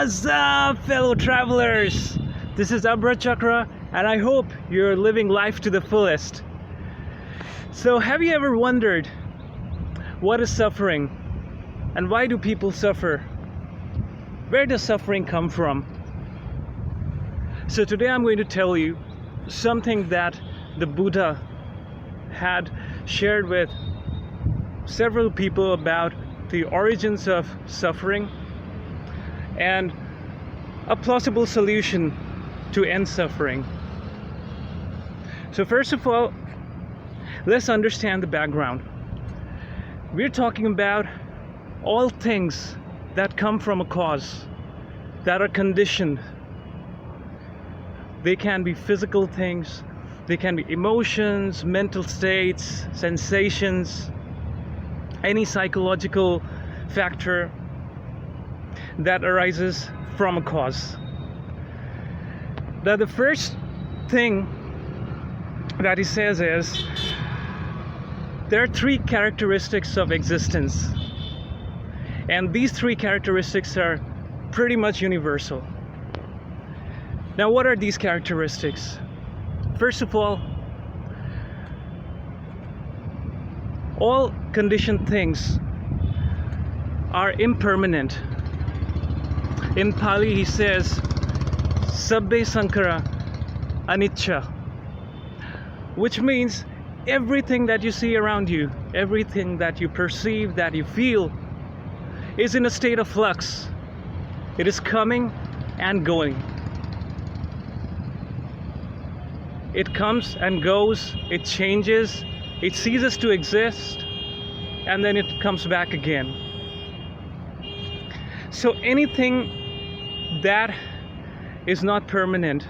What's up, fellow travelers? This is Abra Chakra, and I hope you're living life to the fullest. So, have you ever wondered what is suffering and why do people suffer? Where does suffering come from? So today I'm going to tell you something that the Buddha had shared with several people about the origins of suffering and a plausible solution to end suffering. So first of all, let's understand the background. We're talking about all things that come from a cause, that are conditioned. They can be physical things, they can be emotions, mental states, sensations, any psychological factor that arises from a cause. Now, the first thing that he says is there are three characteristics of existence, and these three characteristics are pretty much universal. Now, what are these characteristics? First of all conditioned things are impermanent. In Pali, he says, sabbe saṅkhārā, aniccā, which means everything that you see around you, everything that you perceive, that you feel, is in a state of flux. It is coming and going. It comes and goes, it changes, it ceases to exist, and then it comes back again. So anything that is not permanent,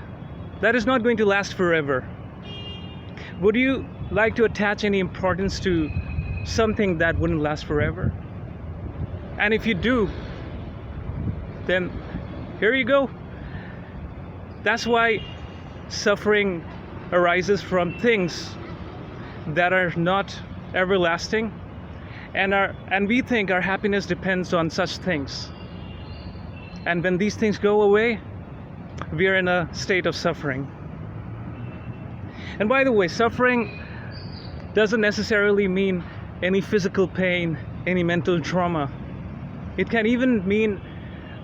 that is not going to last forever. Would you like to attach any importance to something that wouldn't last forever? And if you do, then here you go. That's why suffering arises from things that are not everlasting, and we think our happiness depends on such things. And when these things go away, we are in a state of suffering. And by the way, suffering doesn't necessarily mean any physical pain, any mental trauma. It can even mean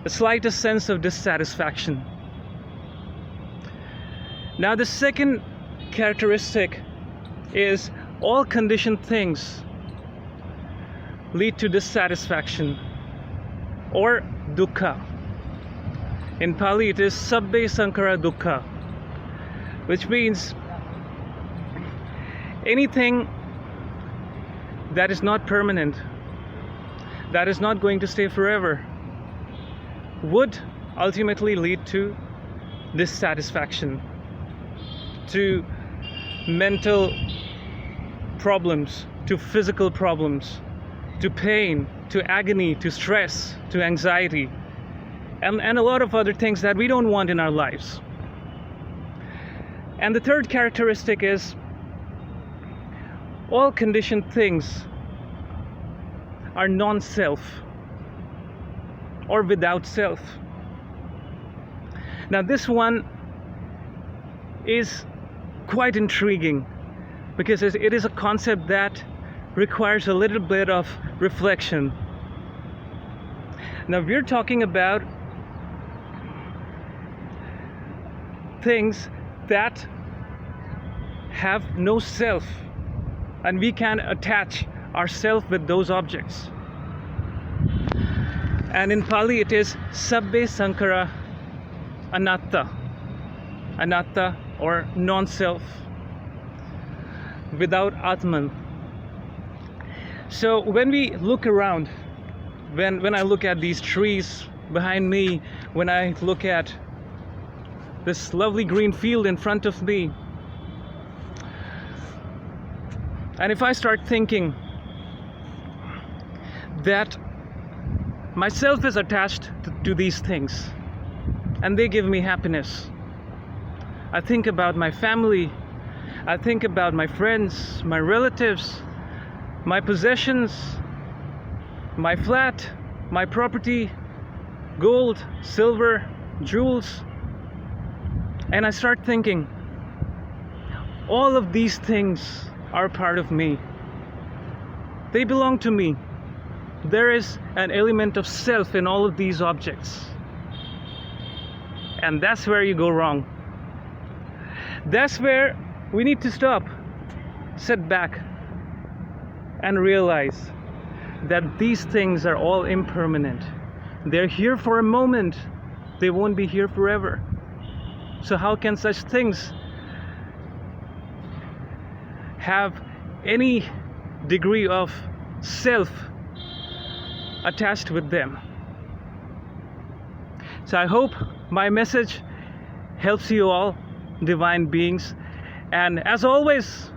the slightest sense of dissatisfaction. Now, the second characteristic is all conditioned things lead to dissatisfaction or dukkhā. In Pali, it is sabbe saṅkhārā dukkhā, which means anything that is not permanent, that is not going to stay forever, would ultimately lead to dissatisfaction, to mental problems, to physical problems, to pain, to agony, to stress, to anxiety, and a lot of other things that we don't want in our lives. And the third characteristic is all conditioned things are non-self or without self. Now, this one is quite intriguing because it is a concept that requires a little bit of reflection. Now, we're talking about things that have no self, and we can attach ourself with those objects. And in Pali, it is sabbe saṅkhārā anattā, anattā or non-self, without Atman. So when we look around, when I look at these trees behind me, when I look at this lovely green field in front of me, and if I start thinking that myself is attached to these things and they give me happiness, I think about my family, I think about my friends, my relatives, my possessions, my flat, my property, gold, silver, jewels. And I start thinking, all of these things are part of me. They belong to me. There is an element of self in all of these objects. And that's where you go wrong. That's where we need to stop, sit back, and realize that these things are all impermanent. They're here for a moment. They won't be here forever. So how can such things have any degree of self attached with them? So I hope my message helps you all, divine beings. And as always,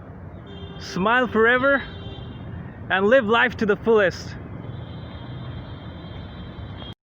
smile forever and live life to the fullest.